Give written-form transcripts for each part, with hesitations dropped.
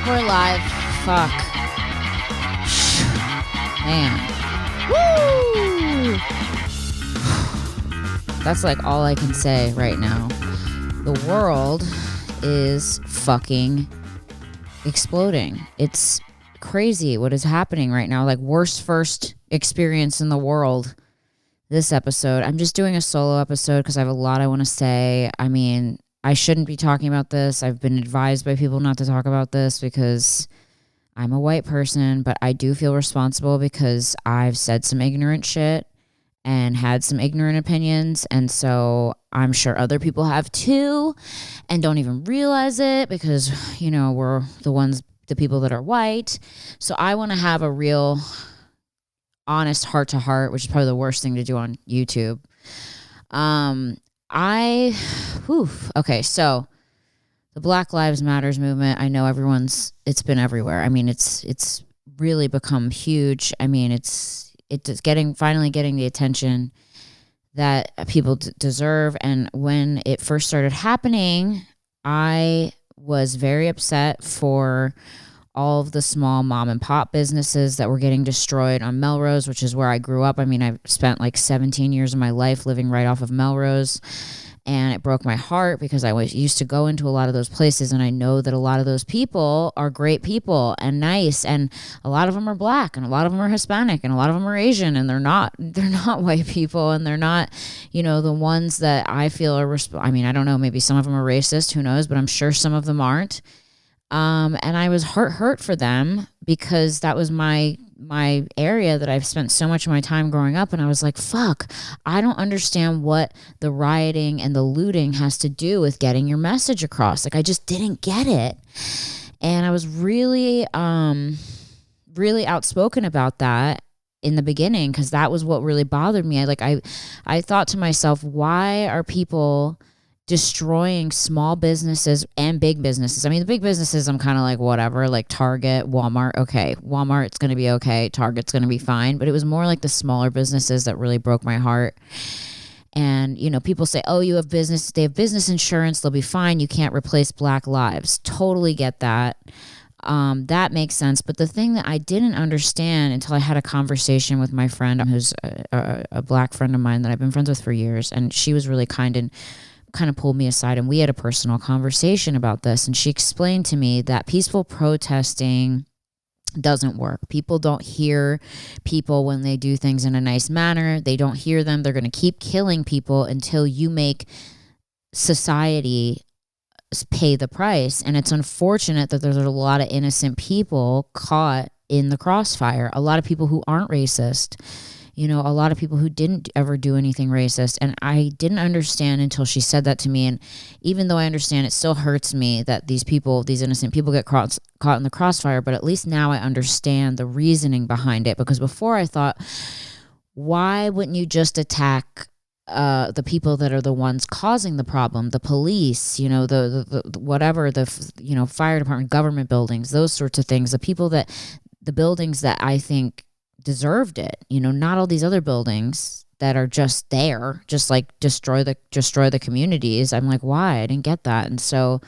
we're live. Fuck. Man. Woo! That's like all I can say right now. The world is fucking exploding. It's crazy what is happening right now. Like, worst first experience in the world. This episode. I'm just doing a solo episode because I have a lot I want to say. I mean, I shouldn't be talking about this. I've been advised by people not to talk about this because I'm a white person, but I do feel responsible because I've said some ignorant shit and had some ignorant opinions. And so I'm sure other people have too and don't even realize it because, you know, we're the people that are white. So I want to have a real honest heart to heart, which is probably the worst thing to do on YouTube. Okay, so the Black Lives Matters movement, I know it's been everywhere. I mean, it's really become huge. I mean, it's finally getting the attention that people deserve. And when it first started happening, I was very upset for all of the small mom and pop businesses that were getting destroyed on Melrose, which is where I grew up. I mean, I spent like 17 years of my life living right off of Melrose, and it broke my heart because I used to go into a lot of those places, and I know that a lot of those people are great people and nice, and a lot of them are black, and a lot of them are Hispanic, and a lot of them are Asian, and they're not white people, and they're not, you know, the ones that I feel are I mean, I don't know, maybe some of them are racist, who knows, but I'm sure some of them aren't. And I was hurt for them because that was my area that I've spent so much of my time growing up. And I was like, fuck, I don't understand what the rioting and the looting has to do with getting your message across. Like, I just didn't get it. And I was really, really outspoken about that in the beginning, because that was what really bothered me. I thought to myself, why are people destroying small businesses and big businesses? I mean, the big businesses, I'm kind of like, whatever, like Target, Walmart. Okay, Walmart's going to be okay. Target's going to be fine. But it was more like the smaller businesses that really broke my heart. And, you know, people say, oh, they have business insurance, they'll be fine. You can't replace Black lives. Totally get that. That makes sense. But the thing that I didn't understand until I had a conversation with my friend, who's a Black friend of mine that I've been friends with for years, and she was really kind and kind of pulled me aside, and we had a personal conversation about this. And she explained to me that peaceful protesting doesn't work. People don't hear people when they do things in a nice manner. They don't hear them. They're going to keep killing people until you make society pay the price. And it's unfortunate that there's a lot of innocent people caught in the crossfire. A lot of people who aren't racist. You know, a lot of people who didn't ever do anything racist. And I didn't understand until she said that to me. And even though I understand, it still hurts me that these innocent people get caught in the crossfire. But at least now I understand the reasoning behind it. Because before I thought, why wouldn't you just attack the people that are the ones causing the problem? The police, you know, the whatever, you know, fire department, government buildings, those sorts of things. The buildings that I think deserved it, you know, not all these other buildings that are just there, just like destroy the communities. I'm like, why? I didn't get that. And so,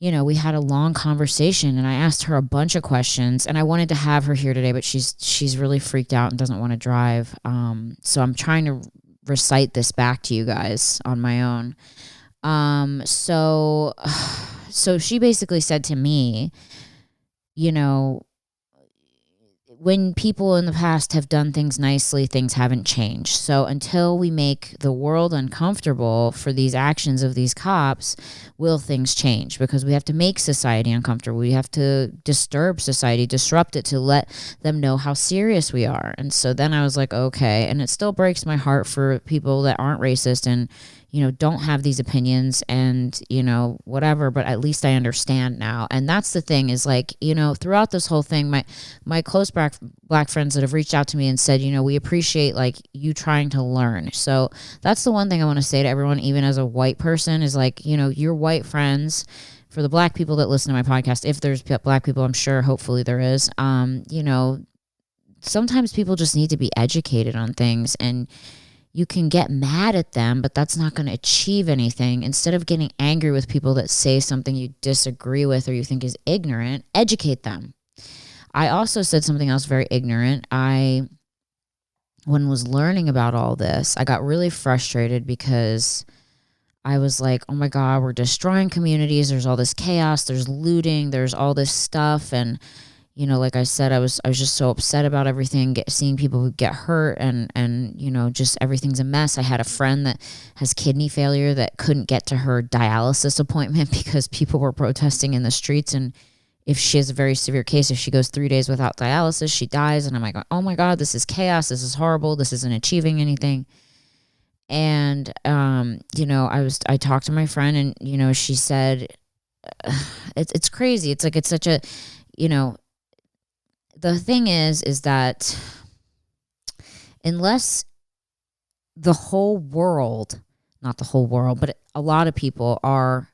you know, we had a long conversation, and I asked her a bunch of questions, and I wanted to have her here today, but she's really freaked out and doesn't want to drive. So I'm trying to recite this back to you guys on my own. So she basically said to me, you know, when people in the past have done things nicely, things haven't changed. So until we make the world uncomfortable for these actions of these cops, will things change? Because we have to make society uncomfortable. We have to disturb society, disrupt it, to let them know how serious we are. And so then I was like, okay. And it still breaks my heart for people that aren't racist and, you know, don't have these opinions and, you know, whatever, but at least I understand now. And that's the thing, is like, you know, throughout this whole thing, my close black friends that have reached out to me and said, you know, we appreciate like you trying to learn. So that's the one thing I want to say to everyone, even as a white person, is like, you know, your white friends, for the black people that listen to my podcast, if there's black people, I'm sure, hopefully there is, you know, sometimes people just need to be educated on things. And you can get mad at them, but that's not going to achieve anything. Instead of getting angry with people that say something you disagree with or you think is ignorant, educate them. I also said something else very ignorant. When was learning about all this, I got really frustrated because I was like, oh my God, we're destroying communities. There's all this chaos. There's looting. There's all this stuff. And, you know, like I said, I was just so upset about everything, seeing people who get hurt and, you know, just everything's a mess. I had a friend that has kidney failure that couldn't get to her dialysis appointment because people were protesting in the streets. And if she has a very severe case, if she goes 3 days without dialysis, she dies. And I'm like, oh my God, this is chaos. This is horrible. This isn't achieving anything. And, you know, I talked to my friend and, you know, she said, it's crazy. It's like, it's such a, you know, the thing is that unless the whole world, not the whole world, but a lot of people are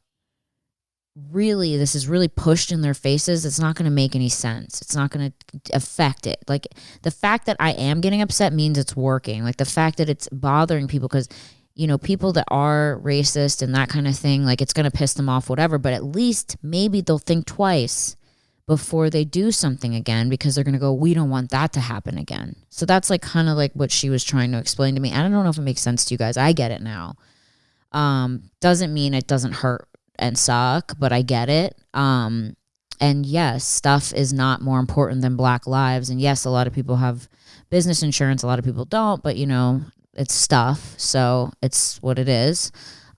really, this is really pushed in their faces, it's not going to make any sense. It's not going to affect it. Like the fact that I am getting upset means it's working. Like the fact that it's bothering people, because, you know, people that are racist and that kind of thing, like it's going to piss them off, whatever, but at least maybe they'll think twice before they do something again, because they're going to go, we don't want that to happen again. So that's like kind of like what she was trying to explain to me. I don't know if it makes sense to you guys. I get it now. Doesn't mean it doesn't hurt and suck, but I get it. And yes, stuff is not more important than Black lives. And yes, a lot of people have business insurance, a lot of people don't, but you know, it's stuff, so it's what it is.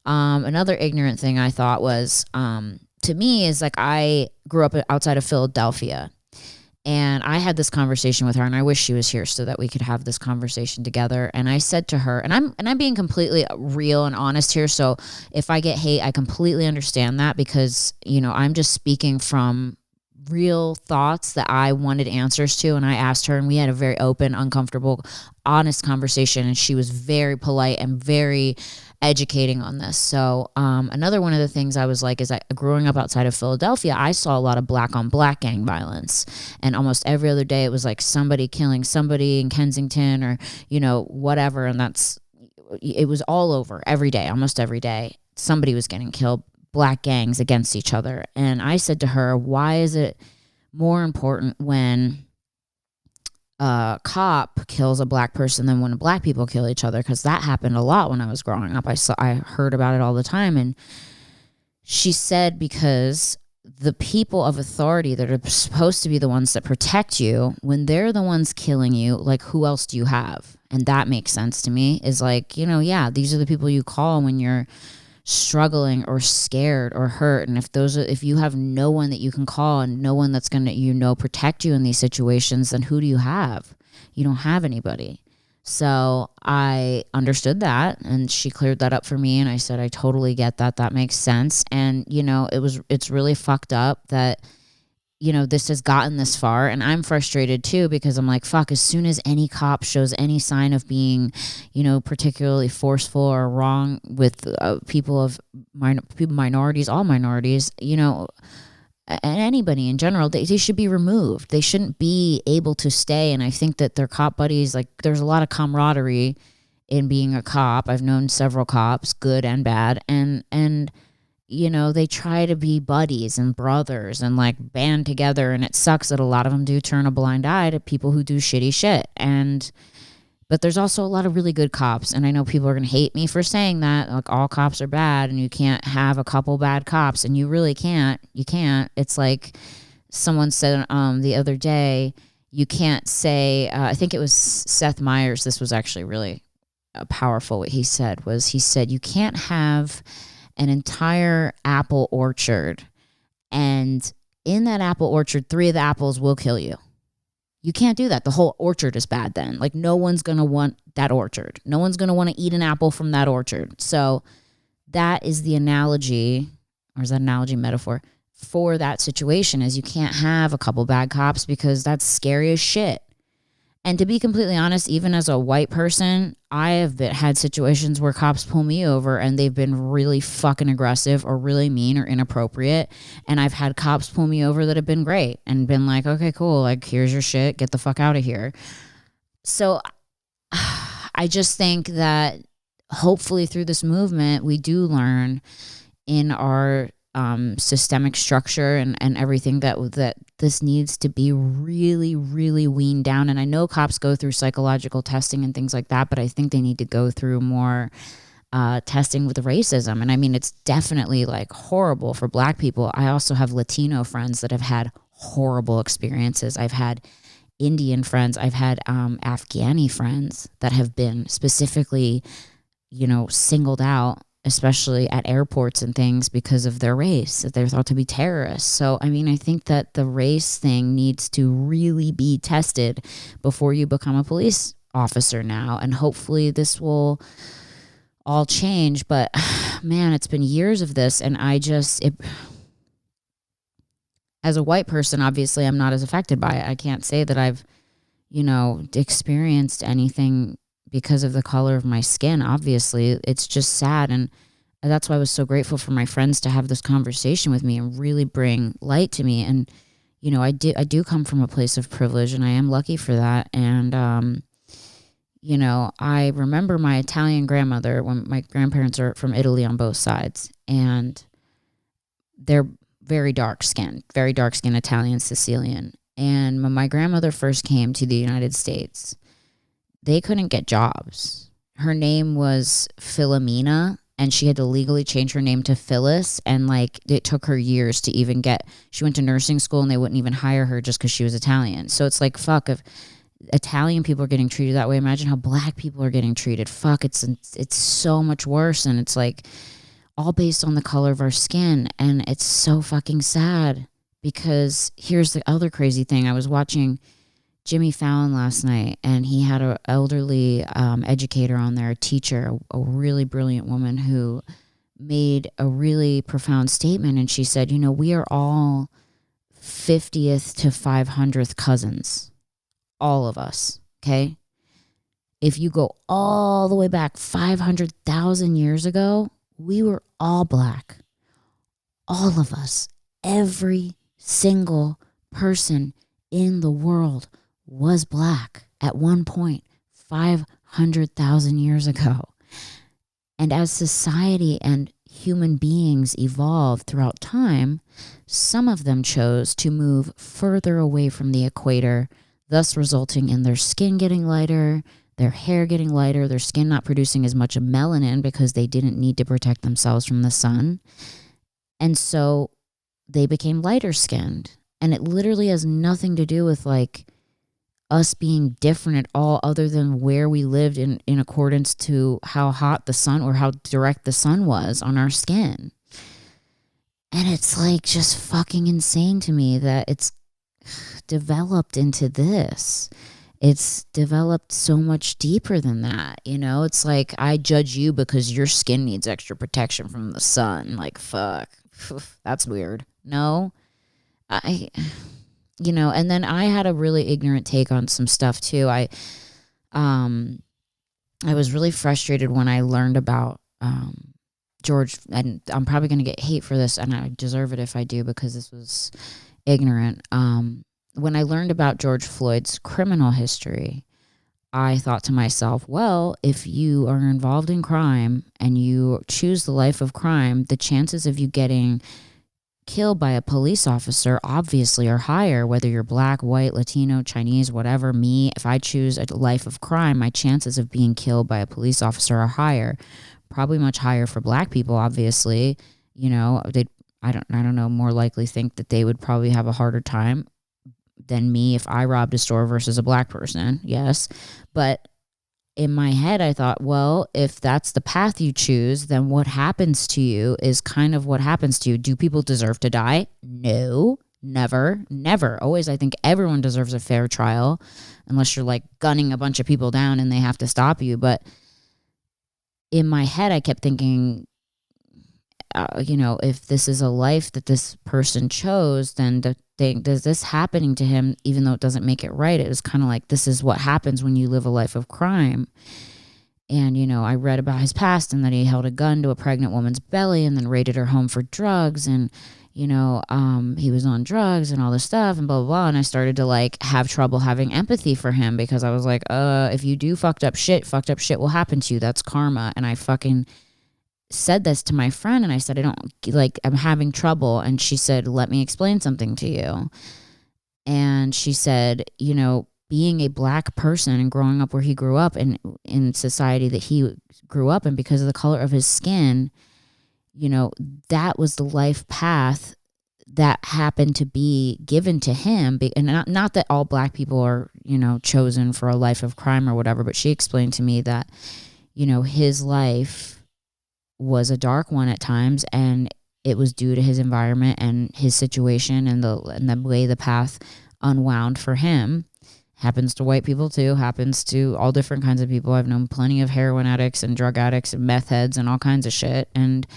Another ignorant thing I thought was, to me, is like, I grew up outside of Philadelphia, and I had this conversation with her, and I wish she was here so that we could have this conversation together. And I said to her, and I'm being completely real and honest here. So if I get hate, I completely understand that, because, you know, I'm just speaking from real thoughts that I wanted answers to. And I asked her, and we had a very open, uncomfortable, honest conversation. And she was very polite and very educating on this. So another one of the things I was like is that growing up outside of Philadelphia, I saw a lot of Black on Black gang violence, and almost every other day it was like somebody killing somebody in Kensington or, you know, whatever. And it was all over every day, almost every day somebody was getting killed, Black gangs against each other. And I said to her, why is it more important when a cop kills a Black person than when Black people kill each other? Because that happened a lot when I was growing up. I heard about it all the time. And she said, because the people of authority that are supposed to be the ones that protect you, when they're the ones killing you, like, who else do you have? And that makes sense to me, is like, you know, yeah, these are the people you call when you're struggling or scared or hurt. And if you have no one that you can call and no one that's going to, you know, protect you in these situations, then who do you have? You don't have anybody. So I understood that, and she cleared that up for me, and I said, I totally get that. That makes sense. And, you know, it's really fucked up that, you know, this has gotten this far. And I'm frustrated too, because I'm like, fuck, as soon as any cop shows any sign of being, you know, particularly forceful or wrong with people of minorities, all minorities, you know, and anybody in general, they should be removed. They shouldn't be able to stay. And I think that their cop buddies, like, there's a lot of camaraderie in being a cop. I've known several cops, good and bad, and you know, they try to be buddies and brothers and like band together. And it sucks that a lot of them do turn a blind eye to people who do shitty shit. But there's also a lot of really good cops. And I know people are going to hate me for saying that, like, all cops are bad and you can't have a couple bad cops, and you really can't. You can't. It's like someone said the other day, you can't say, I think it was Seth Meyers. This was actually really powerful. What he said, you can't have an entire apple orchard, and in that apple orchard, 3 of the apples will kill you. You can't do that. The whole orchard is bad then. Like, no one's going to want that orchard. No one's going to want to eat an apple from that orchard. So that is the analogy, or is that analogy metaphor, for that situation, is you can't have a couple bad cops, because that's scary as shit. And to be completely honest, even as a white person, I have had situations where cops pull me over and they've been really fucking aggressive or really mean or inappropriate. And I've had cops pull me over that have been great and been like, okay, cool. Like, here's your shit. Get the fuck out of here. So I I just think that hopefully through this movement, we do learn in our systemic structure and everything that this needs to be really, really weaned down. And I know cops go through psychological testing and things like that, but I think they need to go through more testing with racism. And I mean, it's definitely like horrible for Black people. I also have Latino friends that have had horrible experiences. I've had Indian friends. I've had Afghani friends that have been specifically, singled out, especially at airports and things because of their race, that they're thought to be terrorists. So, I mean, I think that the race thing needs to really be tested before you become a police officer now. And hopefully this will all change. But man, it's been years of this. And as a white person, obviously I'm not as affected by it. I can't say that I've, experienced anything because of the color of my skin. Obviously, it's just sad. And that's why I was so grateful for my friends to have this conversation with me and really bring light to me. And, I do come from a place of privilege, and I am lucky for that. And, I remember my Italian grandmother, when my grandparents are from Italy on both sides, and they're very dark skinned Italian, Sicilian. And when my grandmother first came to the United States, they couldn't get jobs. Her name was Philomena, and she had to legally change her name to Phyllis. And it took her years to even she went to nursing school, and they wouldn't even hire her just because she was Italian. So it's like, fuck, if Italian people are getting treated that way, imagine how Black people are getting treated. Fuck, it's so much worse. And it's like all based on the color of our skin. And it's so fucking sad, because here's the other crazy thing. I was watching Jimmy Fallon last night, and he had an elderly educator on there, a teacher, a really brilliant woman who made a really profound statement. And she said, we are all 50th to 500th cousins, all of us, okay? If you go all the way back 500,000 years ago, we were all Black. All of us, every single person in the world was Black at one point 500,000 years ago. And as society and human beings evolved throughout time, some of them chose to move further away from the equator, thus resulting in their skin getting lighter, their hair getting lighter, their skin not producing as much melanin because they didn't need to protect themselves from the sun. And so they became lighter skinned. And it literally has nothing to do with us being different at all, other than where we lived in accordance to how hot the sun or how direct the sun was on our skin. And it's just fucking insane to me that it's developed into this. It's developed so much deeper than that. It's like, I judge you because your skin needs extra protection from the sun. Fuck, that's weird. No, and then I had a really ignorant take on some stuff too. I was really frustrated when I learned about George, and I'm probably going to get hate for this, and I deserve it if I do, because this was ignorant. When I learned about George Floyd's criminal history, I thought to myself, well, if you are involved in crime and you choose the life of crime, the chances of you getting killed by a police officer obviously are higher, whether you're Black, white, Latino, Chinese, whatever. Me, if I choose a life of crime, my chances of being killed by a police officer are higher, probably much higher for Black people. Obviously, I don't know, more likely think that they would probably have a harder time than me if I robbed a store versus a Black person. Yes. But in my head, I thought, well, if that's the path you choose, then what happens to you is kind of what happens to you. Do people deserve to die? No, never. Always, I think everyone deserves a fair trial, unless you're gunning a bunch of people down and they have to stop you. But in my head, I kept thinking, if this is a life that this person chose, then does this happening to him, even though it doesn't make it right, it was kind of like, this is what happens when you live a life of crime. And, I read about his past and that he held a gun to a pregnant woman's belly and then raided her home for drugs. And, he was on drugs and all this stuff and blah, blah, blah. And I started to like have trouble having empathy for him because I was like, if you do fucked up shit will happen to you. That's karma. And I fucking said this to my friend and I said, I'm having trouble. And she said, let me explain something to you. And she said, being a black person and growing up where he grew up and in society that he grew up in because of the color of his skin, that was the life path that happened to be given to him. And not that all black people are, chosen for a life of crime or whatever, but she explained to me that, his life was a dark one at times and it was due to his environment and his situation and the way the path unwound for him. Happens to white people too, happens to all different kinds of people. I've known plenty of heroin addicts and drug addicts and meth heads and all kinds of shit. And,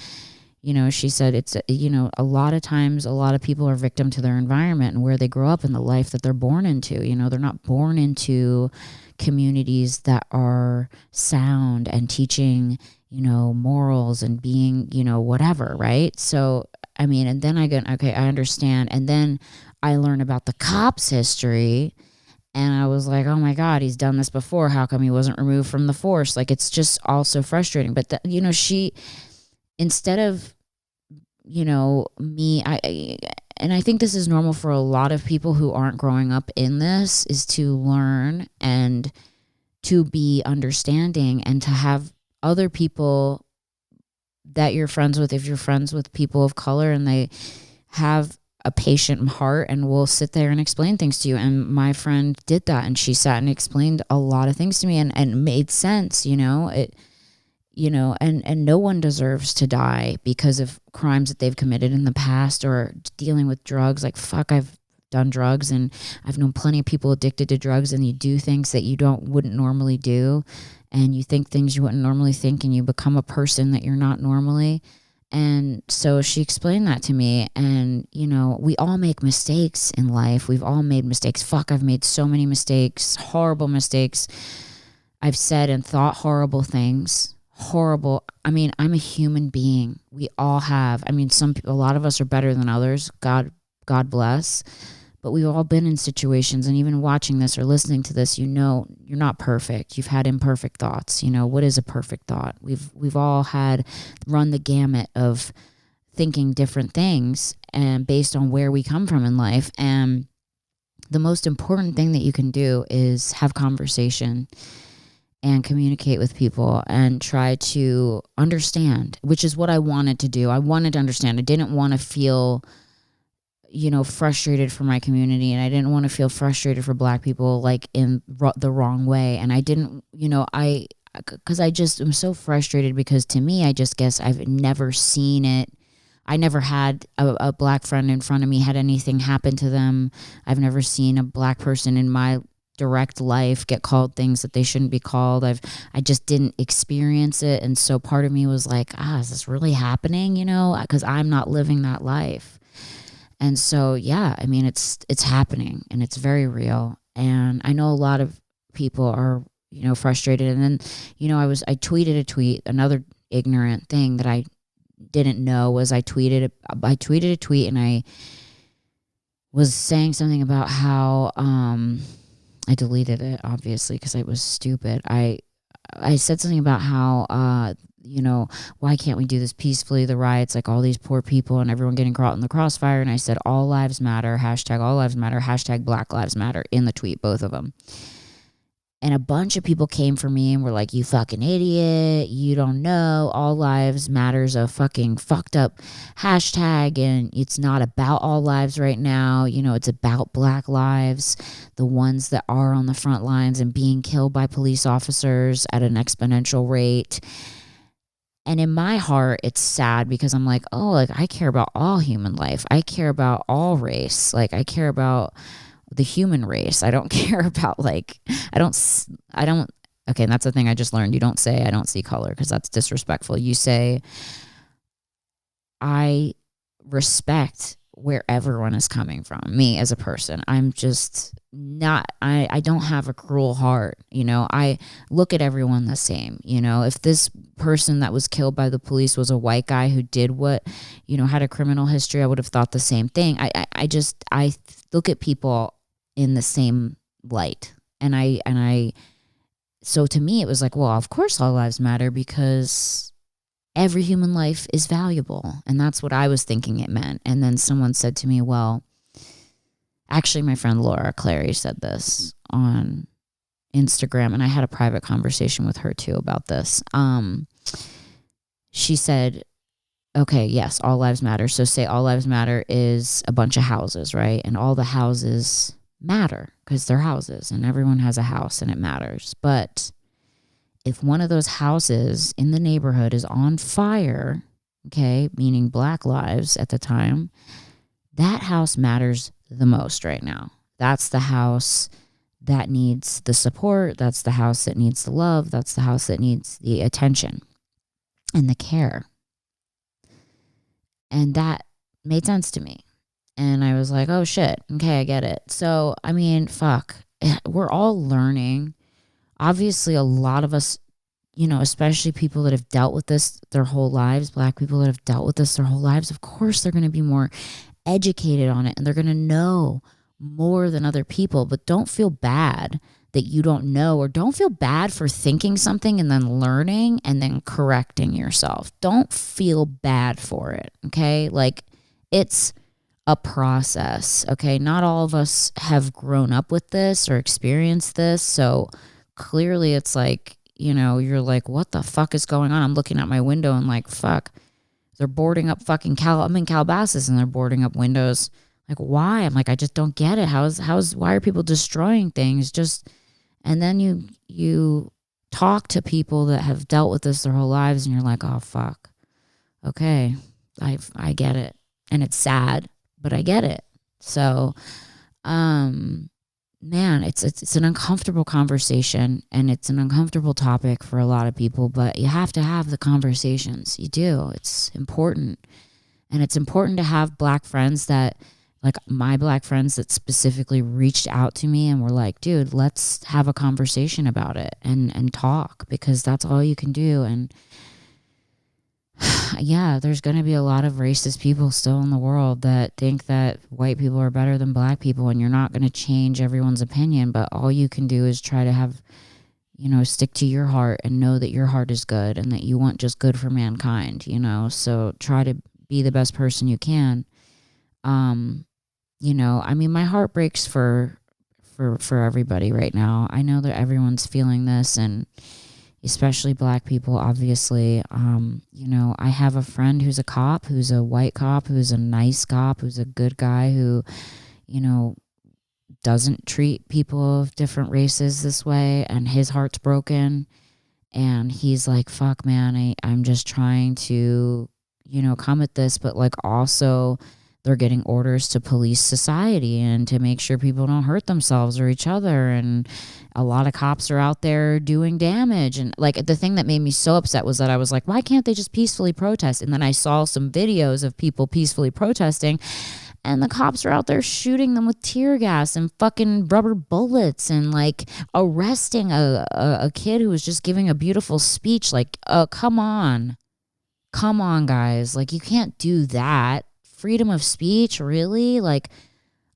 she said it's, a lot of times a lot of people are victim to their environment and where they grow up and the life that they're born into. They're not born into communities that are sound and teaching, morals and being, whatever, right? So, and then I go, okay, I understand. And then I learn about the cops' history. And I was like, oh my God, he's done this before. How come he wasn't removed from the force? Like, it's just all so frustrating. But, she, instead of, me, and I think this is normal for a lot of people who aren't growing up in this, is to learn and to be understanding and to have other people that you're friends with, if you're friends with people of color and they have a patient heart and will sit there and explain things to you. And my friend did that and she sat and explained a lot of things to me and made sense, and no one deserves to die because of crimes that they've committed in the past or dealing with drugs. Like, fuck, I've done drugs and I've known plenty of people addicted to drugs, and you do things that you wouldn't normally do, and you think things you wouldn't normally think, and you become a person that you're not normally. And so she explained that to me. And, we all make mistakes in life. We've all made mistakes. Fuck, I've made so many mistakes, horrible mistakes. I've said and thought horrible things. Horrible. I'm a human being. We all have. A lot of us are better than others. God bless. But we've all been in situations, and even watching this or listening to this, you're not perfect. You've had imperfect thoughts. What is a perfect thought? We've all run the gamut of thinking different things and based on where we come from in life. And the most important thing that you can do is have conversation and communicate with people and try to understand, which is what I wanted to do. I wanted to understand. I didn't want to feel frustrated for my community, and I didn't want to feel frustrated for black people like in the wrong way. And I didn't, because I just am so frustrated because to me, I just guess I've never seen it. I never had a black friend in front of me had anything happen to them. I've never seen a black person in my direct life get called things that they shouldn't be called. I just didn't experience it. And so part of me was like, is this really happening? Because I'm not living that life. And so, yeah, it's happening and it's very real. And I know a lot of people are, frustrated. And then, I tweeted a tweet, another ignorant thing that I didn't know was I tweeted a tweet and I was saying something about how, I deleted it obviously because it was stupid. I said something about how, why can't we do this peacefully? The riots, like all these poor people and everyone getting caught in the crossfire. And I said, all lives matter, hashtag all lives matter, hashtag Black Lives Matter in the tweet, both of them. And a bunch of people came for me and were like, you fucking idiot. You don't know. All lives matter's a fucking fucked up hashtag. And it's not about all lives right now. It's about black lives, the ones that are on the front lines and being killed by police officers at an exponential rate. And in my heart, it's sad because I'm like, I care about all human life. I care about all race. Like, I care about the human race. I don't care about okay, and that's the thing I just learned. You don't say I don't see color because that's disrespectful. You say I respect where everyone is coming from. Me as a person, I'm just not, I don't have a cruel heart. I look at everyone the same. If this person that was killed by the police was a white guy who did what, had a criminal history, I would have thought the same thing. I look at people in the same light. So to me, it was like, well, of course all lives matter, because every human life is valuable. And that's what I was thinking it meant. And then someone said to me, well, actually, my friend Laura Clary said this on Instagram, and I had a private conversation with her too about this. She said, okay, yes, all lives matter. So say all lives matter is a bunch of houses, right? And all the houses matter because they're houses, and everyone has a house and it matters. But if one of those houses in the neighborhood is on fire, okay, meaning Black lives at the time, that house matters the most right now. That's the house that needs the support. That's the house that needs the love. That's the house that needs the attention and the care. And that made sense to me. And I was like, oh shit, okay, I get it. So, I mean, fuck, we're all learning. Obviously, a lot of us, especially people that have dealt with this their whole lives, Black people that have dealt with this their whole lives, of course they're going to be more educated on it, and they're going to know more than other people. But don't feel bad that you don't know, or don't feel bad for thinking something and then learning and then correcting yourself. Don't feel bad for it, okay? Like, it's a process, okay? Not all of us have grown up with this or experienced this, so clearly it's like, you're like, what the fuck is going on? I'm looking out my window and like, fuck, they're boarding up fucking I'm in Calabasas, and they're boarding up windows. Like, why? I'm like, I just don't get it. Why are people destroying things? And then you talk to people that have dealt with this their whole lives, and you're like, oh fuck, okay, I get it, and it's sad, but I get it. So, man, it's an uncomfortable conversation, and it's an uncomfortable topic for a lot of people, but you have to have the conversations. You do. It's important. And it's important to have Black friends that, like my Black friends that specifically reached out to me and were like, dude, let's have a conversation about it and talk, because that's all you can do. And yeah, there's going to be a lot of racist people still in the world that think that white people are better than Black people, and you're not going to change everyone's opinion, but all you can do is try to have, stick to your heart and know that your heart is good and that you want just good for mankind, so try to be the best person you can. I mean, my heart breaks for everybody right now. I know that everyone's feeling this, and especially Black people, obviously. I have a friend who's a cop, who's a white cop, who's a nice cop, who's a good guy, who, doesn't treat people of different races this way, and his heart's broken. And he's like, fuck, man, I'm just trying to, come at this, but like also they're getting orders to police society and to make sure people don't hurt themselves or each other. And a lot of cops are out there doing damage. And like, the thing that made me so upset was that I was like, why can't they just peacefully protest? And then I saw some videos of people peacefully protesting, and the cops are out there shooting them with tear gas and fucking rubber bullets, and like arresting a kid who was just giving a beautiful speech. Like, come on, guys. Like, you can't do that. Freedom of speech, really? Like,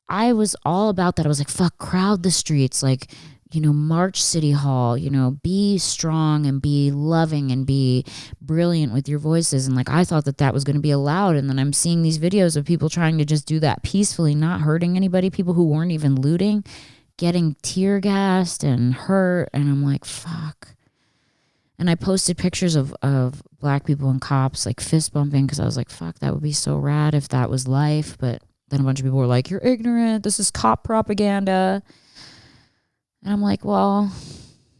I was all about that. I was like, fuck, crowd the streets, like, march City Hall, be strong and be loving and be brilliant with your voices. And like, I thought that was going to be allowed. And then I'm seeing these videos of people trying to just do that peacefully, not hurting anybody, people who weren't even looting, getting tear gassed and hurt. And I'm like, fuck. And I posted pictures of Black people and cops like fist bumping, because I was like, fuck, that would be so rad if that was life. But then a bunch of people were like, you're ignorant, this is cop propaganda. And I'm like, well,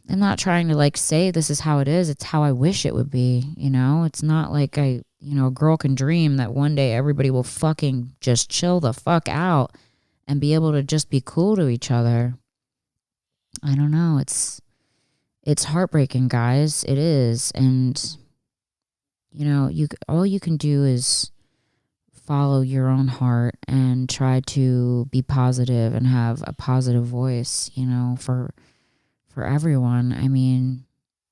I'm not trying to like say this is how it is. It's how I wish it would be. It's not like a girl can dream that one day everybody will fucking just chill the fuck out and be able to just be cool to each other. I don't know. It's heartbreaking, guys. It is. And, all you can do is follow your own heart and try to be positive and have a positive voice, you know, for everyone. I mean,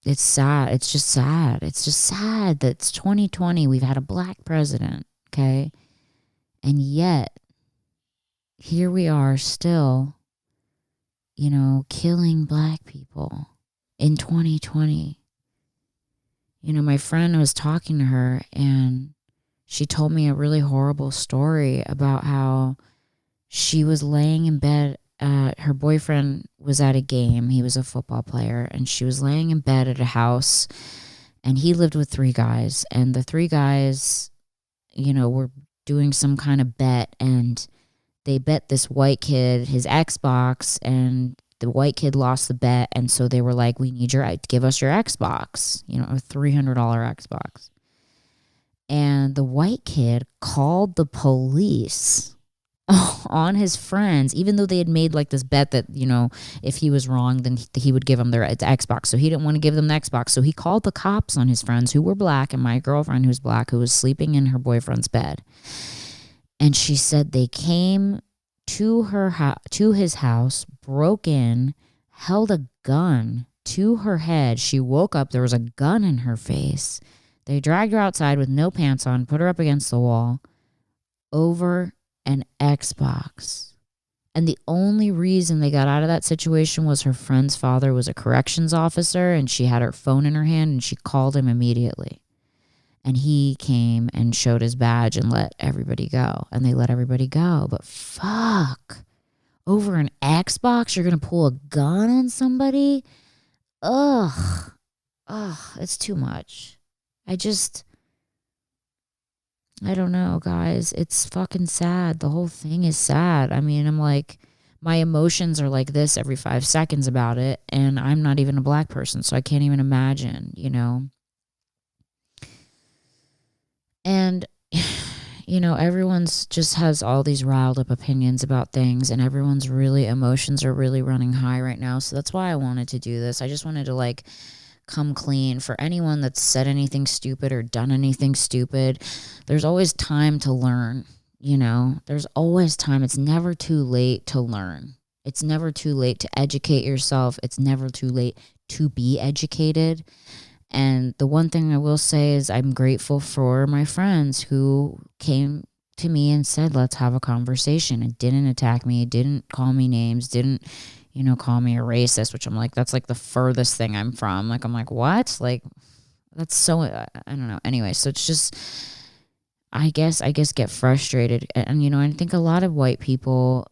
it's sad. It's just sad. It's just sad that it's 2020. We've had a black president, okay? And yet, here we are still, you know, killing black people in 2020. You know, my friend was talking to her and she told me a really horrible story about how she was laying in bed. Her boyfriend was at a game. He was a football player, and she was laying in bed at a house, and he lived with 3 guys. And the 3 guys, you know, were doing some kind of bet, and they bet this white kid his Xbox, and the white kid lost the bet. And so they were like, we need give us your Xbox, you know, a $300 Xbox. And the white kid called the police on his friends, even though they had made like this bet that, you know, if he was wrong, then he would give them their Xbox. So he didn't want to give them the Xbox. So he called the cops on his friends who were black and my girlfriend who's black, who was sleeping in her boyfriend's bed. And she said they came to his house, broke in, held a gun to her head. She woke up. There was a gun in her face. They dragged her outside with no pants on, put her up against the wall over an Xbox. And the only reason they got out of that situation was her friend's father was a corrections officer, and she had her phone in her hand, and she called him immediately. And he came and showed his badge and let everybody go. And they let everybody go. But fuck. Over an Xbox, you're going to pull a gun on somebody? Ugh. It's too much. I don't know, guys. It's fucking sad. The whole thing is sad. I mean, I'm like, my emotions are like this every 5 seconds about it. And I'm not even a black person, so I can't even imagine, you know. And, you know, everyone's just has all these riled up opinions about things, and everyone's emotions are really running high right now. So that's why I wanted to do this. I just wanted to like come clean for anyone that's said anything stupid or done anything stupid. There's always time to learn, you know. There's always time. It's never too late to learn. It's never too late to educate yourself. It's never too late to be educated. And the one thing I will say is I'm grateful for my friends who came to me and said, let's have a conversation. It didn't attack me. It didn't call me names. Didn't, you know, call me a racist, which I'm like, that's like the furthest thing I'm from. Like, I'm like, what? Like, that's so, I don't know. Anyway, so it's just, I guess get frustrated. And, you know, I think a lot of white people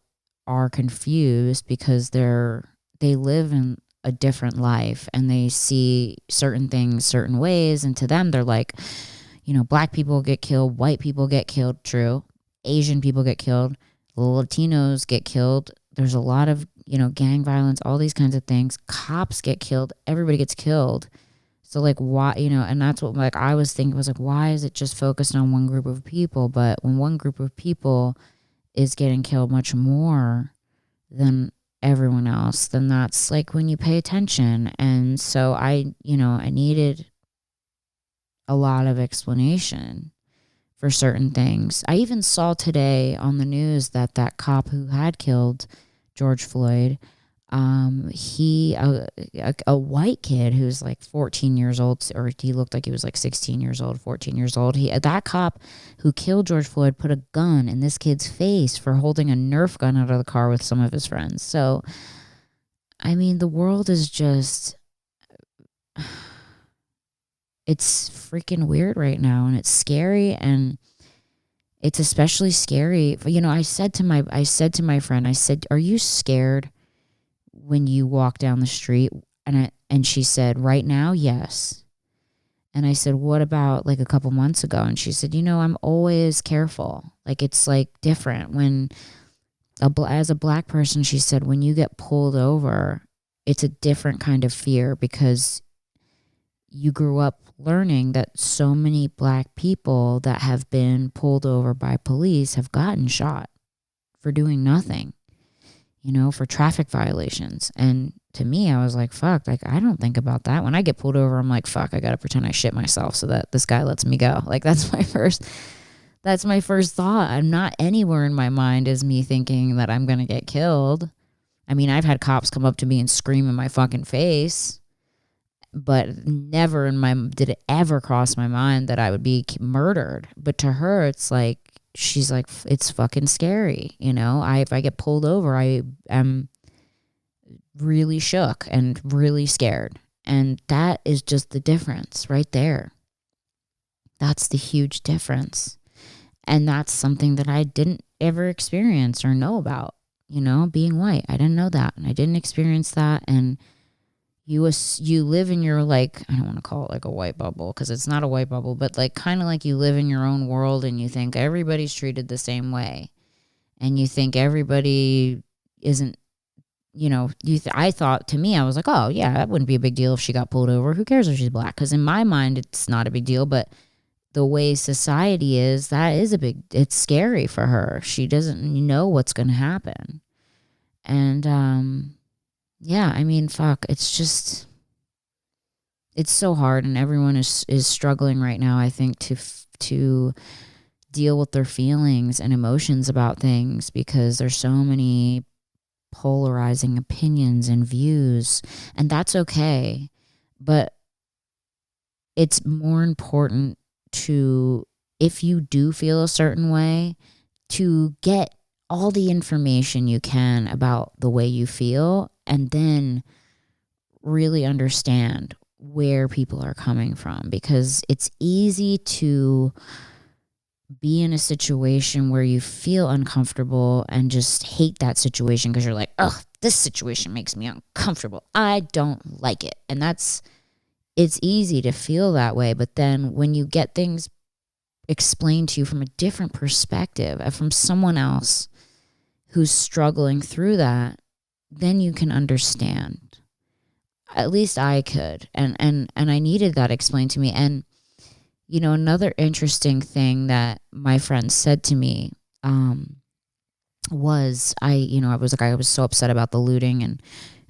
are confused because they live in a different life and they see certain things certain ways, and to them they're like, you know, black people get killed, white people get killed, true, Asian people get killed, Latinos get killed, there's a lot of, you know, gang violence, all these kinds of things, cops get killed, everybody gets killed. So like, why, you know, and that's what like I was thinking, was like, why is it just focused on one group of people? But when one group of people is getting killed much more than everyone else, then that's like when you pay attention. And so I needed a lot of explanation for certain things. I even saw today on the news that cop who had killed George Floyd, a white kid who's like 14 years old, or he looked like he was like 16 years old, 14 years old. That cop who killed George Floyd put a gun in this kid's face for holding a Nerf gun out of the car with some of his friends. So, I mean, the world is just, it's freaking weird right now, and it's scary, and it's especially scary. You know, I said to my friend, I said, are you scared when you walk down the street? And she said, right now, yes. And I said, what about like a couple months ago? And she said, you know, I'm always careful. Like, it's like different when as a black person, she said, when you get pulled over, it's a different kind of fear, because you grew up learning that so many black people that have been pulled over by police have gotten shot for doing nothing, you know, for traffic violations. And to me, I was like, fuck, like, I don't think about that. When I get pulled over, I'm like, fuck, I got to pretend I shit myself so that this guy lets me go. Like, that's my first That's my first thought. I'm not anywhere in my mind is me thinking that I'm going to get killed. I mean, I've had cops come up to me and scream in my fucking face, but never in my did it ever cross my mind that I would be murdered. But to her, it's like, she's like, it's fucking scary. You know, if I get pulled over, I am really shook and really scared. And that is just the difference right there. That's the huge difference. And that's something that I didn't ever experience or know about, you know, being white. I didn't know that. And I didn't experience that. And you live in your, like, I don't want to call it like a white bubble because it's not a white bubble, but like kind of like you live in your own world and you think everybody's treated the same way. And you think everybody isn't, you know, I thought, to me, I was like, oh yeah, that wouldn't be a big deal if she got pulled over. Who cares if she's black? Because in my mind, it's not a big deal. But the way society is, that is it's scary for her. She doesn't know what's going to happen. And, yeah, I mean, fuck, it's just, it's so hard. And everyone is struggling right now, I think, to deal with their feelings and emotions about things because there's so many polarizing opinions and views, and that's okay. But it's more important to, if you do feel a certain way, to get all the information you can about the way you feel and then really understand where people are coming from, because it's easy to be in a situation where you feel uncomfortable and just hate that situation because you're like, oh, this situation makes me uncomfortable. I don't like it. And it's easy to feel that way. But then when you get things explained to you from a different perspective, from someone else who's struggling through that, then you can understand. At least I could. And I needed that explained to me. And you know, another interesting thing that my friend said to me was I was so upset about the looting, and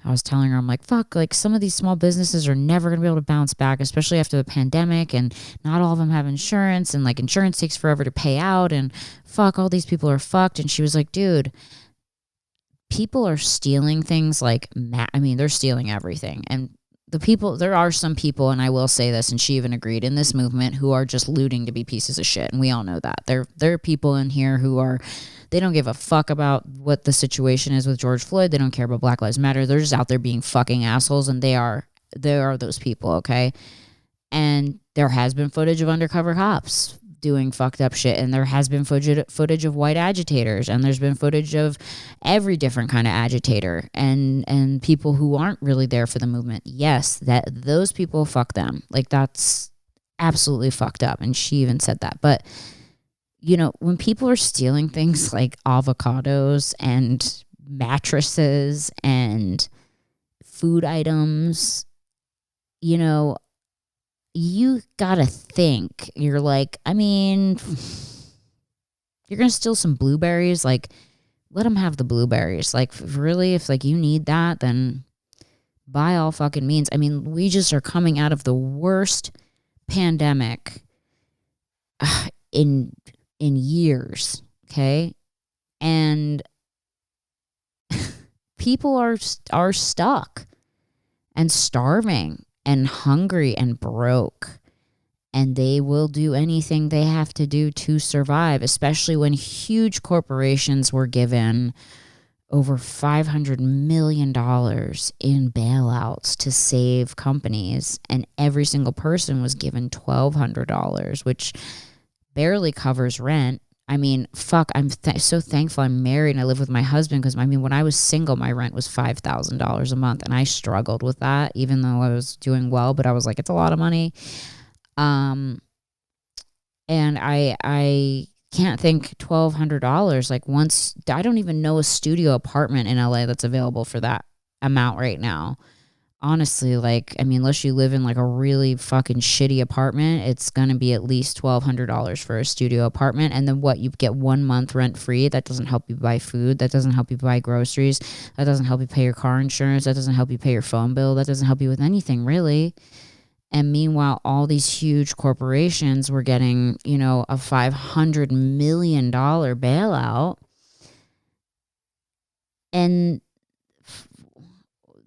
I was telling her, I'm like, fuck, like some of these small businesses are never going to be able to bounce back, especially after the pandemic, and not all of them have insurance, and like insurance takes forever to pay out, and fuck, all these people are fucked. And she was like, dude, people are stealing things like, they're stealing everything. And there are some people, and I will say this, and she even agreed, in this movement who are just looting to be pieces of shit. And we all know that. There are people in here they don't give a fuck about what the situation is with George Floyd. They don't care about Black Lives Matter. They're just out there being fucking assholes, and they are those people, okay? And there has been footage of undercover cops doing fucked up shit, and there has been footage of white agitators, and there's been footage of every different kind of agitator and people who aren't really there for the movement. Yes, that those people, fuck them. Like, that's absolutely fucked up. And she even said that. But you know, when people are stealing things like avocados and mattresses and food items, you know, you gotta think. You're like, I mean, you're gonna steal some blueberries, like, let them have the blueberries. Like, really, if like you need that, then by all fucking means. I mean, we just are coming out of the worst pandemic in years, okay? And people are stuck and starving and hungry and broke, and they will do anything they have to do to survive, especially when huge corporations were given over $500 million in bailouts to save companies, and every single person was given $1,200, which barely covers rent. I mean, fuck, I'm so thankful I'm married and I live with my husband, because I mean, when I was single, my rent was $5,000 a month, and I struggled with that, even though I was doing well. But I was like, it's a lot of money. And I can't think $1,200. Like, once, I don't even know a studio apartment in LA that's available for that amount right now. Honestly, like, I mean, unless you live in like a really fucking shitty apartment, it's going to be at least $1,200 for a studio apartment. And then what? You get 1 month rent free. That doesn't help you buy food. That doesn't help you buy groceries. That doesn't help you pay your car insurance. That doesn't help you pay your phone bill. That doesn't help you with anything, really. And meanwhile, all these huge corporations were getting, a $500 million bailout. And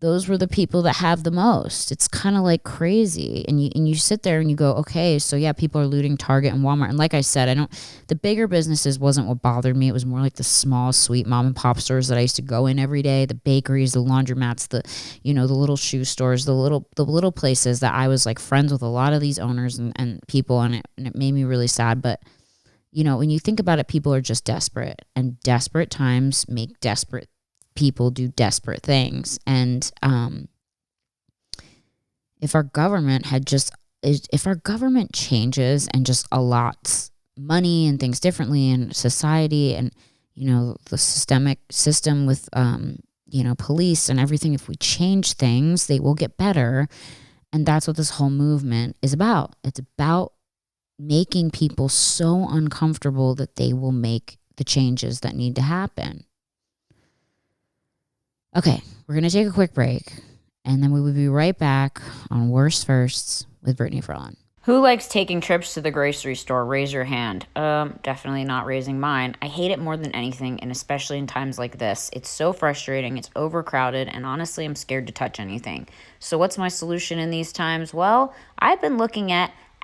those were the people that have the most. It's kind of like crazy. And you sit there and you go, okay, so yeah, people are looting Target and Walmart. And like I said, the bigger businesses wasn't what bothered me. It was more like the small, sweet mom and pop stores that I used to go in every day, the bakeries, the laundromats, the little shoe stores, the little places that I was like friends with a lot of these owners and people. And it made me really sad. But, when you think about it, people are just desperate, and desperate times make desperate people do desperate things. And if our government changes and just allots money and things differently in society, and the system with police and everything, if we change things, they will get better. And that's what this whole movement is about. It's about making people so uncomfortable that they will make the changes that need to happen. Okay, we're going to take a quick break, and then we will be right back on Worst Firsts with Brittany Furlan. Who likes taking trips to the grocery store? Raise your hand. Definitely not raising mine. I hate it more than anything, and especially in times like this. It's so frustrating, it's overcrowded, and honestly, I'm scared to touch anything. So what's my solution in these times? Well, I've been looking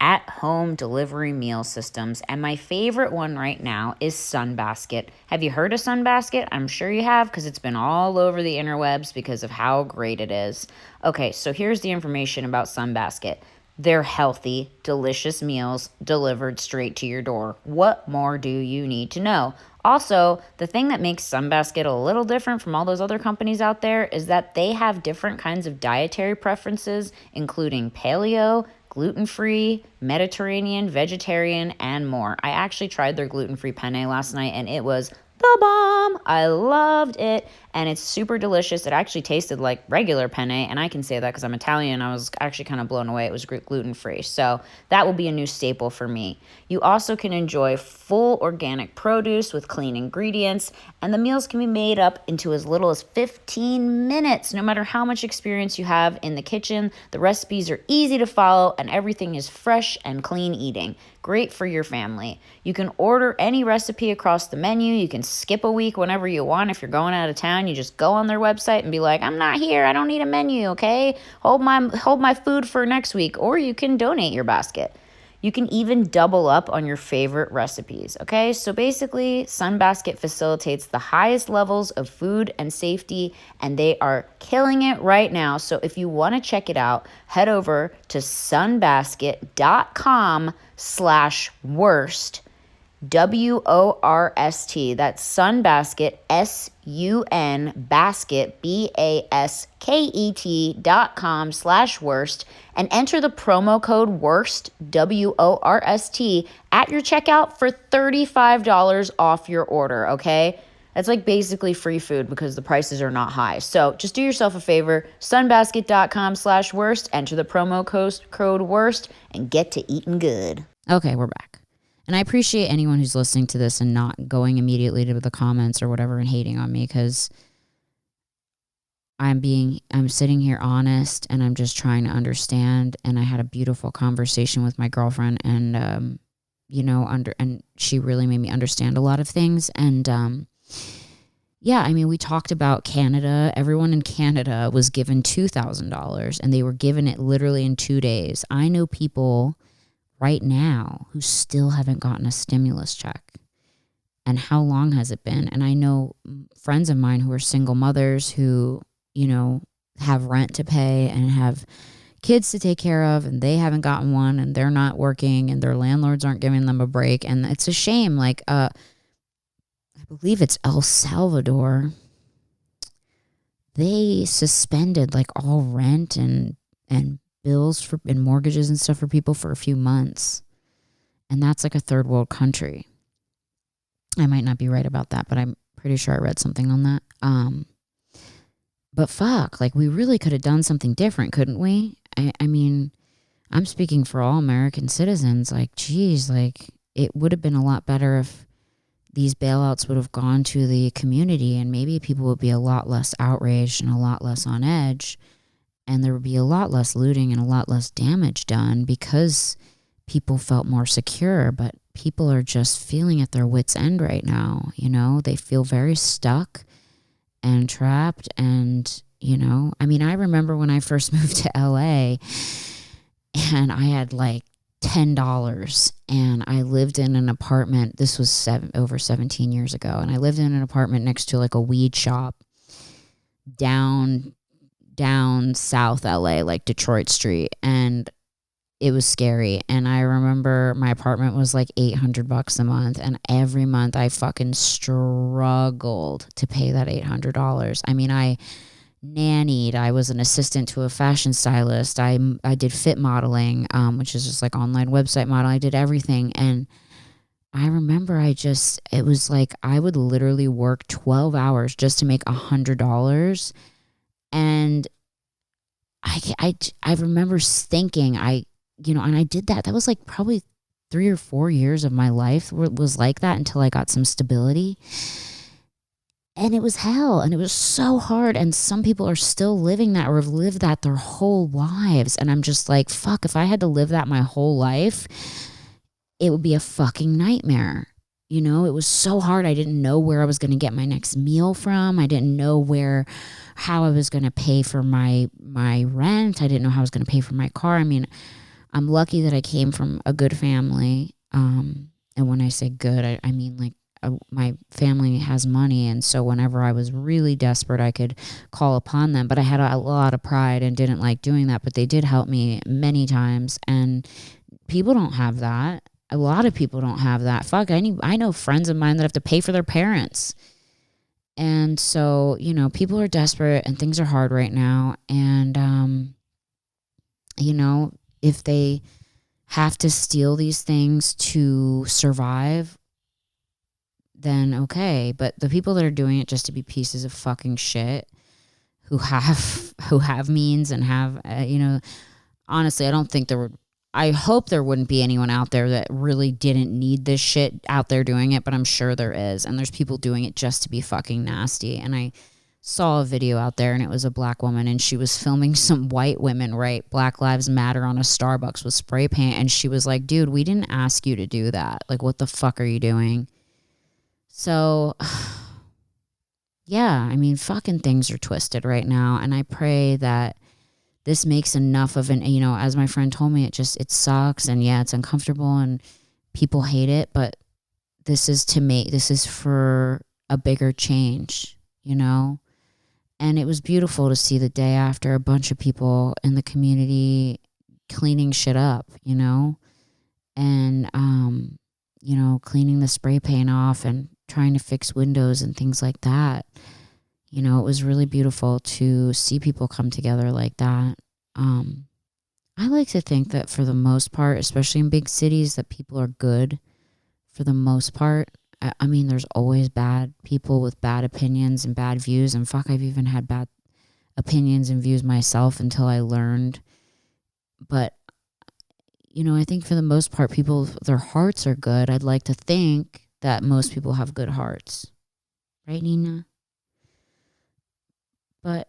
at-home delivery meal systems, and my favorite one right now is Sunbasket. Have you heard of Sunbasket? I'm sure you have, because it's been all over the interwebs because of how great it is. Okay, so here's the information about Sunbasket. They're healthy, delicious meals delivered straight to your door. What more do you need to know? Also, the thing that makes Sunbasket a little different from all those other companies out there is that they have different kinds of dietary preferences, including paleo, gluten-free, Mediterranean, vegetarian, and more. I actually tried their gluten-free penne last night, and it was the bomb. I loved it, and it's super delicious. It actually tasted like regular penne, and I can say that because I'm Italian. I was actually kind of blown away. It was gluten-free, so that will be a new staple for me. You also can enjoy full organic produce with clean ingredients, and the meals can be made up into as little as 15 minutes. No matter how much experience you have in the kitchen, the recipes are easy to follow, and everything is fresh and clean eating. Great for your family. You can order any recipe across the menu. You can skip a week whenever you want. If you're going out of town, you just go on their website and be like, I'm not here. I don't need a menu, okay? Hold my food for next week. Or you can donate your basket. You can even double up on your favorite recipes, okay? So basically, Sunbasket facilitates the highest levels of food and safety, and they are killing it right now. So if you want to check it out, head over to sunbasket.com/worst, WORST. That's Sunbasket, SUN basket, BASKET.com/worst, and enter the promo code WORST, WORST, at your checkout for $35 off your order, okay? That's like basically free food because the prices are not high. So just do yourself a favor, sunbasket.com/worst, enter the promo code WORST, and get to eating good. Okay, we're back. And I appreciate anyone who's listening to this and not going immediately to the comments or whatever and hating on me, because I'm sitting here honest, and I'm just trying to understand. And I had a beautiful conversation with my girlfriend, and and she really made me understand a lot of things. And we talked about Canada. Everyone in Canada was given $2,000, and they were given it literally in 2 days. I know people right now who still haven't gotten a stimulus check. And how long has it been? And I know friends of mine who are single mothers who, have rent to pay and have kids to take care of, and they haven't gotten one, and they're not working, and their landlords aren't giving them a break. And it's a shame. Like, I believe it's El Salvador. They suspended like all rent and bills and mortgages and stuff for people for a few months. And that's like a third world country. I might not be right about that, but I'm pretty sure I read something on that. But fuck, like we really could have done something different, couldn't we? I mean, I'm speaking for all American citizens. Like, geez, like it would have been a lot better if these bailouts would have gone to the community, and maybe people would be a lot less outraged and a lot less on edge. and there would be a lot less looting and a lot less damage done because people felt more secure. But people are just feeling at their wits' end right now. You know, they feel very stuck and trapped. And, you know, I mean, I remember when I first moved to LA and I had like $10 and I lived in an apartment. This was over 17 years ago. And I lived in an apartment next to like a weed shop down South LA, like Detroit Street. And it was scary. And I remember my apartment was like $800 a month. And every month I fucking struggled to pay that $800. I mean, I nannied. I was an assistant to a fashion stylist. I did fit modeling, which is just like online website model. I did everything. And I remember it was like I would literally work 12 hours just to make $100. And I remember thinking and I did that. That was like probably 3 or 4 years of my life was like that until I got some stability. And it was hell, and it was so hard. And some people are still living that or have lived that their whole lives. And I'm just like, fuck, if I had to live that my whole life, it would be a fucking nightmare. You know, it was so hard. I didn't know where I was going to get my next meal from. I didn't know how I was going to pay for my rent. I didn't know how I was going to pay for my car. I mean, I'm lucky that I came from a good family. And when I say good, I mean like my family has money. And so whenever I was really desperate, I could call upon them. But I had a lot of pride and didn't like doing that. But they did help me many times. And people don't have that. A lot of people don't have that. Fuck, I know friends of mine that have to pay for their parents. And so, you know, people are desperate and things are hard right now. And, you know, if they have to steal these things to survive, then okay. But the people that are doing it just to be pieces of fucking shit who have means and have, you know, honestly, I hope there wouldn't be anyone out there that really didn't need this shit out there doing it, but I'm sure there is. And there's people doing it just to be fucking nasty. And I saw a video out there and it was a black woman and she was filming some white women write Black Lives Matter on a Starbucks with spray paint. And she was like, dude, we didn't ask you to do that. Like, what the fuck are you doing? So, yeah, I mean, fucking things are twisted right now. And I pray that this makes enough of you know, as my friend told me, it sucks. And yeah, it's uncomfortable and people hate it. But this is for a bigger change, you know? And it was beautiful to see the day after a bunch of people in the community cleaning shit up, you know? And, you know, cleaning the spray paint off and trying to fix windows and things like that. You know, it was really beautiful to see people come together like that. I like to think that for the most part, especially in big cities, that people are good for the most part. I mean, there's always bad people with bad opinions and bad views. And fuck, I've even had bad opinions and views myself until I learned. But, you know, I think for the most part, people, their hearts are good. I'd like to think that most people have good hearts. Right, Nina? But,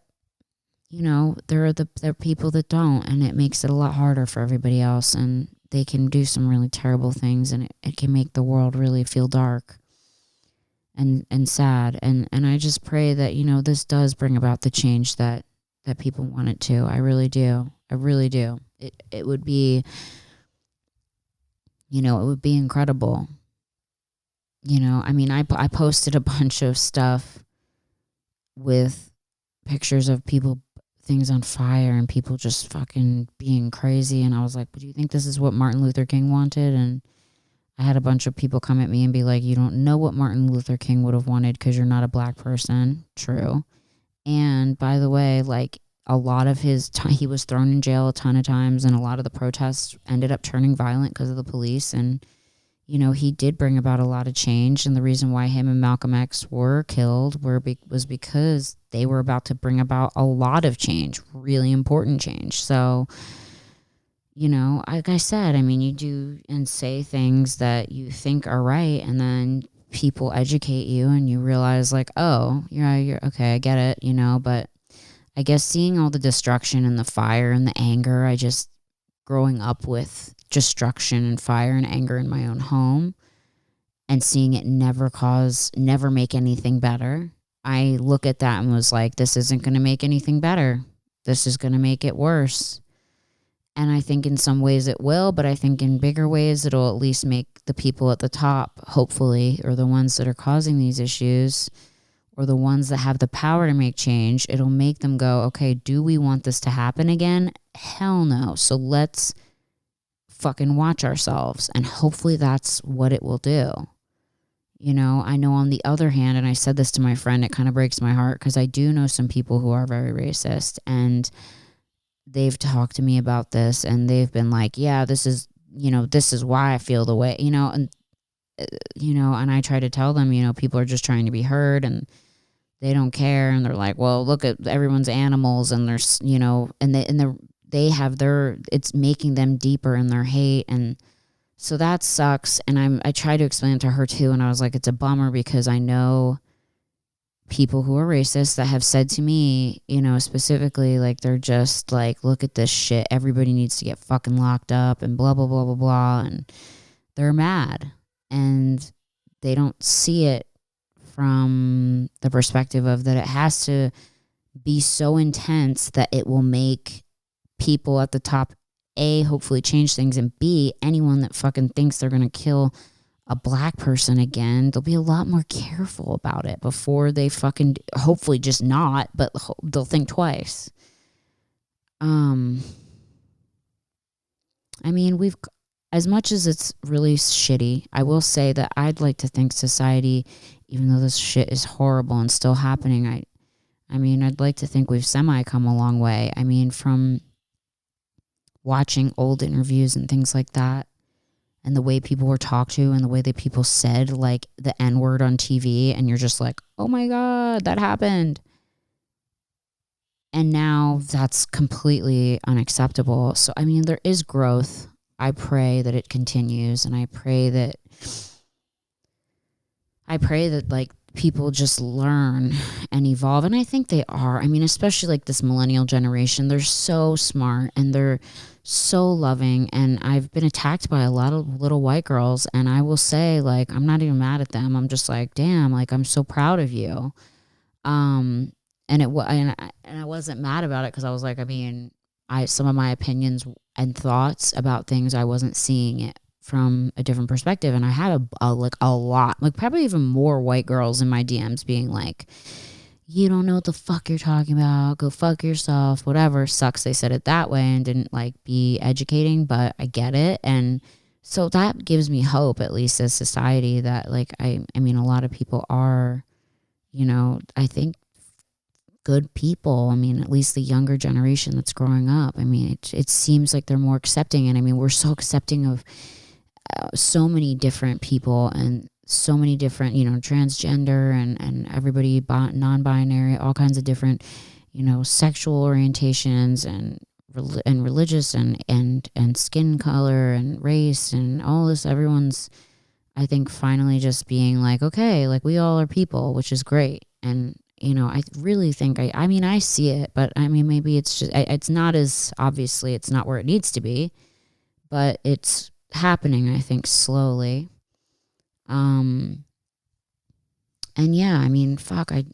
you know, there are people that don't, and it makes it a lot harder for everybody else. And they can do some really terrible things, and it can make the world really feel dark and sad. And I just pray that, you know, this does bring about the change that people want it to. I really do. I really do. It would be, you know, it would be incredible. You know, I mean, I posted a bunch of stuff with pictures of things on fire and people just fucking being crazy. And I was like, do you think this is what Martin Luther King wanted? And I had a bunch of people come at me and be like, you don't know what Martin Luther King would have wanted because you're not a black person. True. And by the way, like, a lot of he was thrown in jail a ton of times, and a lot of the protests ended up turning violent because of the police. And, you know, he did bring about a lot of change. And the reason why him and Malcolm X were killed was because they were about to bring about a lot of change, really important change. So, you know, like I said, I mean, you do and say things that you think are right, and then people educate you and you realize like, oh, you're okay, I get it, you know. But I guess seeing all the destruction and the fire and the anger, I just growing up with destruction and fire and anger in my own home and seeing it never make anything better. I look at that and was like, this isn't going to make anything better. This is going to make it worse. And I think in some ways it will, but I think in bigger ways it'll at least make the people at the top, hopefully, or the ones that are causing these issues, or the ones that have the power to make change, it'll make them go, okay, do we want this to happen again? Hell no. So let's fucking watch ourselves. And hopefully that's what it will do. You know, I know on the other hand, and I said this to my friend, it kind of breaks my heart because I do know some people who are very racist, and they've talked to me about this and they've been like, yeah, this is why I feel the way, and I try to tell them, people are just trying to be heard and they don't care. And they're like, well, look at everyone's animals and there's, they have it's making them deeper in their hate. And so that sucks. And I try to explain it to her too. And I was like, it's a bummer because I know people who are racist that have said to me, specifically, like, they're just like, look at this shit. Everybody needs to get fucking locked up and blah, blah, blah, blah, blah. And they're mad and they don't see it from the perspective of that it has to be so intense that it will make people at the top, A, hopefully change things, and B, anyone that fucking thinks they're going to kill a black person again, they'll be a lot more careful about it before they fucking, hopefully just not, but they'll think twice. We've, as much as it's really shitty, I will say that I'd like to think society, even though this shit is horrible and still happening, I'd like to think we've semi come a long way. From watching old interviews and things like that, and the way people were talked to and the way that people said like the N-word on TV, and you're just like, oh my God, that happened. And now that's completely unacceptable. So, there is growth. I pray that it continues, and I pray that like people just learn and evolve. And I think they are. Especially like this millennial generation, they're so smart and they're so loving. And I've been attacked by a lot of little white girls, and I will say, like, I'm not even mad at them. I'm just like, damn, like, I'm so proud of you. And I wasn't mad about it because I was like, some of my opinions and thoughts about things, I wasn't seeing it from a different perspective. And I had a lot, like probably even more white girls in my DMs being like, you don't know what the fuck you're talking about, go fuck yourself, whatever. Sucks they said it that way and didn't like be educating, but I get it. And so that gives me hope, at least as society, that like a lot of people are, I think, good people. At least the younger generation that's growing up. It seems like they're more accepting. And we're so accepting of so many different people and so many different, transgender and everybody non-binary, all kinds of different, sexual orientations and religious and skin color and race and all this. Everyone's, I think, finally just being like, okay, like we all are people, which is great. And I really think I see it, but maybe it's just, it's not as, obviously it's not where it needs to be, but it's happening, I think, slowly. And yeah, fuck, I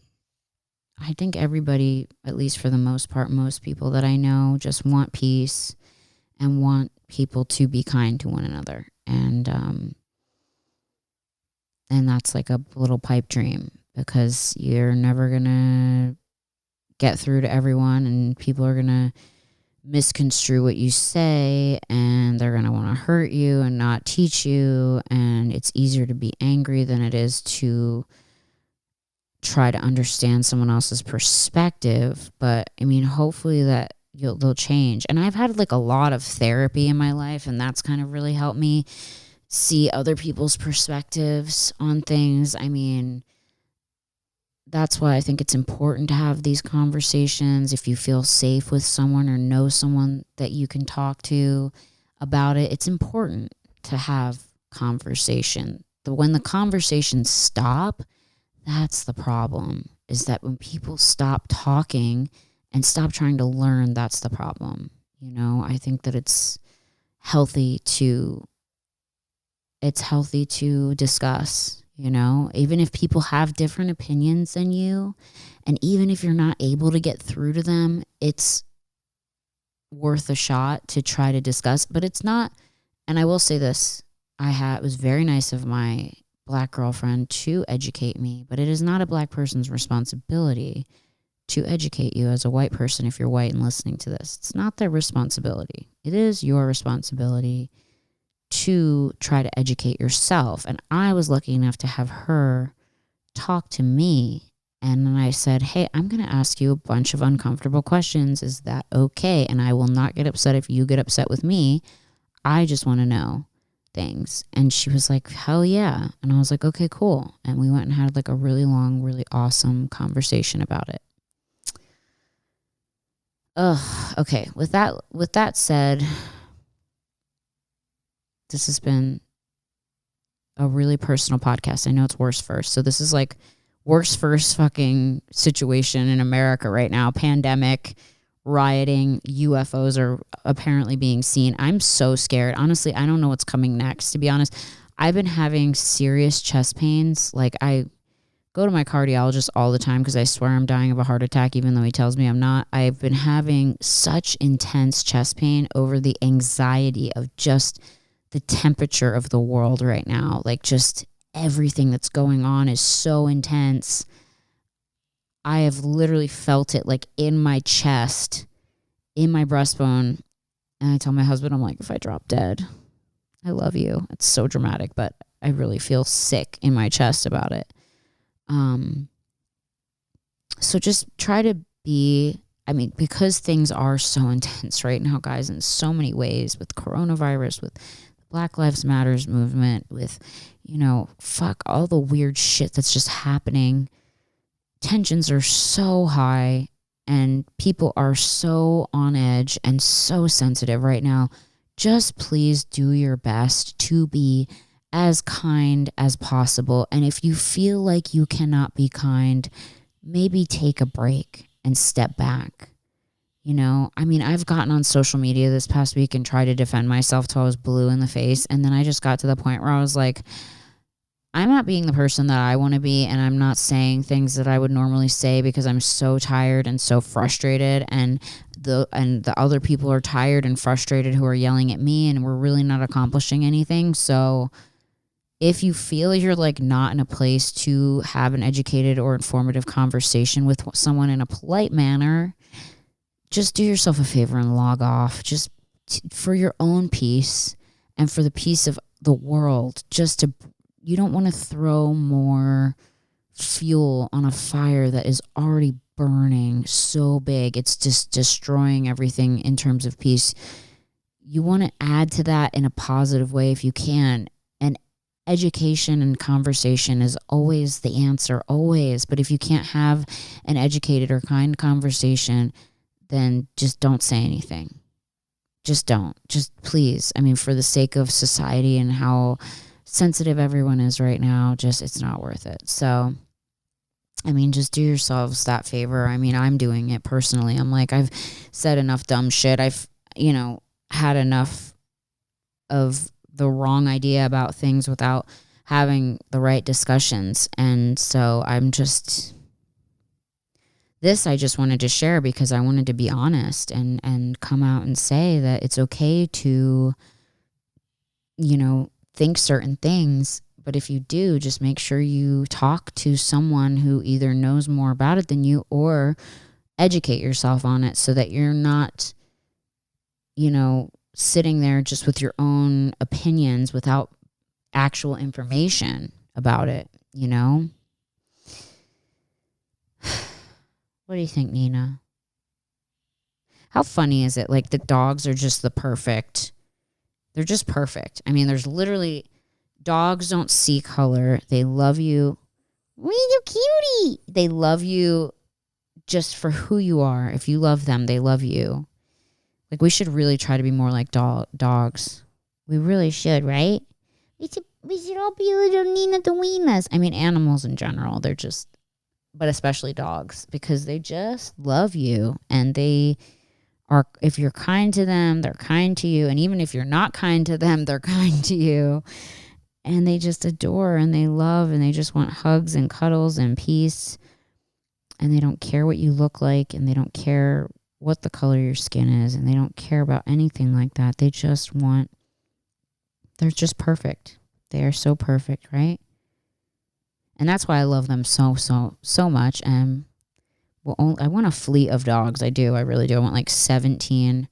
think everybody, at least for the most part, most people that I know just want peace and want people to be kind to one another. And that's like a little pipe dream, because you're never gonna get through to everyone, and people are gonna misconstrue what you say, and they're gonna want to hurt you and not teach you. And it's easier to be angry than it is to try to understand someone else's perspective. But hopefully that they'll change. And I've had like a lot of therapy in my life, and that's kind of really helped me see other people's perspectives on things. That's why I think it's important to have these conversations. If you feel safe with someone or know someone that you can talk to about it, it's important to have conversation. When the conversations stop, that's the problem, is that when people stop talking and stop trying to learn that's the problem. You know, I think that it's healthy to discuss, you know, even if people have different opinions than you, and even if you're not able to get through to them, it's worth a shot to try to discuss. But it's not, and I will say this, it was very nice of my Black girlfriend to educate me, but it is not a Black person's responsibility to educate you as a white person. If you're white and listening to this, it's not their responsibility. It is your responsibility to try to educate yourself. And I was lucky enough to have her talk to me. And then I said, hey, I'm going to ask you a bunch of uncomfortable questions. Is that okay? And I will not get upset if you get upset with me. I just want to know things. And she was like, hell yeah. And I was like, okay, cool. And we went and had like a really long, really awesome conversation about it. Okay. With that said, this has been a really personal podcast. I know it's worst first. So this is like worst first fucking situation in America right now. Pandemic, rioting, UFOs are apparently being seen. I'm so scared. Honestly, I don't know what's coming next. To be honest, I've been having serious chest pains. Like I go to my cardiologist all the time because I swear I'm dying of a heart attack, even though he tells me I'm not. I've been having such intense chest pain over the anxiety of just the temperature of the world right now. Like just everything that's going on is so intense. I have literally felt it like in my chest, in my breastbone. And I tell my husband, I'm like, if I drop dead, I love you. It's so dramatic, but I really feel sick in my chest about it. So just try to be, because things are so intense right now, guys, in so many ways, with coronavirus, with Black Lives Matters movement, with, fuck all the weird shit that's just happening. Tensions are so high and people are so on edge and so sensitive right now. Just please do your best to be as kind as possible. And if you feel like you cannot be kind, maybe take a break and step back. I've gotten on social media this past week and tried to defend myself till I was blue in the face. And then I just got to the point where I was like, I'm not being the person that I want to be, and I'm not saying things that I would normally say because I'm so tired and so frustrated, and the other people are tired and frustrated who are yelling at me, and we're really not accomplishing anything. So if you feel you're like not in a place to have an educated or informative conversation with someone in a polite manner, just do yourself a favor and log off, just for your own peace and for the peace of the world. You don't want to throw more fuel on a fire that is already burning so big. It's just destroying everything in terms of peace. You want to add to that in a positive way if you can. And education and conversation is always the answer, always. But if you can't have an educated or kind conversation, then just don't say anything. Just don't. Just please. For the sake of society and how sensitive everyone is right now, it's not worth it. So, just do yourselves that favor. I'm doing it personally. I'm like, I've said enough dumb shit. I've, had enough of the wrong idea about things without having the right discussions. And so I just wanted to share because I wanted to be honest and come out and say that it's okay to, think certain things. But if you do, just make sure you talk to someone who either knows more about it than you or educate yourself on it so that you're not, sitting there just with your own opinions without actual information about it, What do you think, Nina? How funny is it? Like the dogs are just they're just perfect. There's literally, dogs don't see color. They love you. You're cutie. They love you just for who you are. If you love them, they love you. Like we should really try to be more like dogs. We really should, right? We should all be little Nina the Weenas. Animals in general, they're just but especially dogs, because they just love you, and they are, if you're kind to them, they're kind to you. And even if you're not kind to them, they're kind to you. And they just adore and they love and they just want hugs and cuddles and peace. And they don't care what you look like, and they don't care what the color of your skin is, and they don't care about anything like that. They just want, they're just perfect. They are so perfect, right? And that's why I love them so much. And I want a fleet of dogs. I do. I really do. I want like 17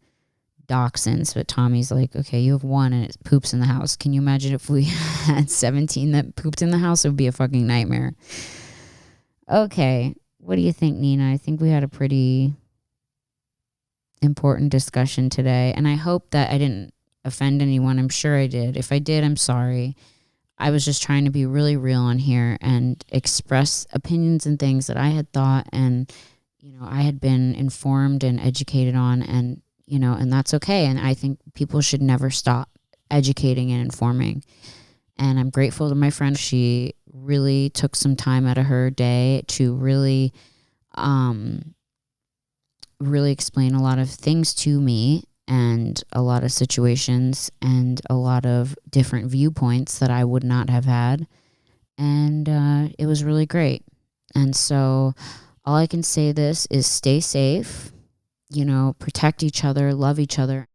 dachshunds. But Tommy's like, okay, you have one and it poops in the house. Can you imagine if we had 17 that pooped in the house? It would be a fucking nightmare. Okay. What do you think, Nina? I think we had a pretty important discussion today. And I hope that I didn't offend anyone. I'm sure I did. If I did, I'm sorry. I was just trying to be really real on here and express opinions and things that I had thought and, I had been informed and educated on, and, and that's okay. And I think people should never stop educating and informing. And I'm grateful to my friend. She really took some time out of her day to really explain a lot of things to me, and a lot of situations and a lot of different viewpoints that I would not have had. And it was really great. And so all I can say is stay safe, protect each other, love each other.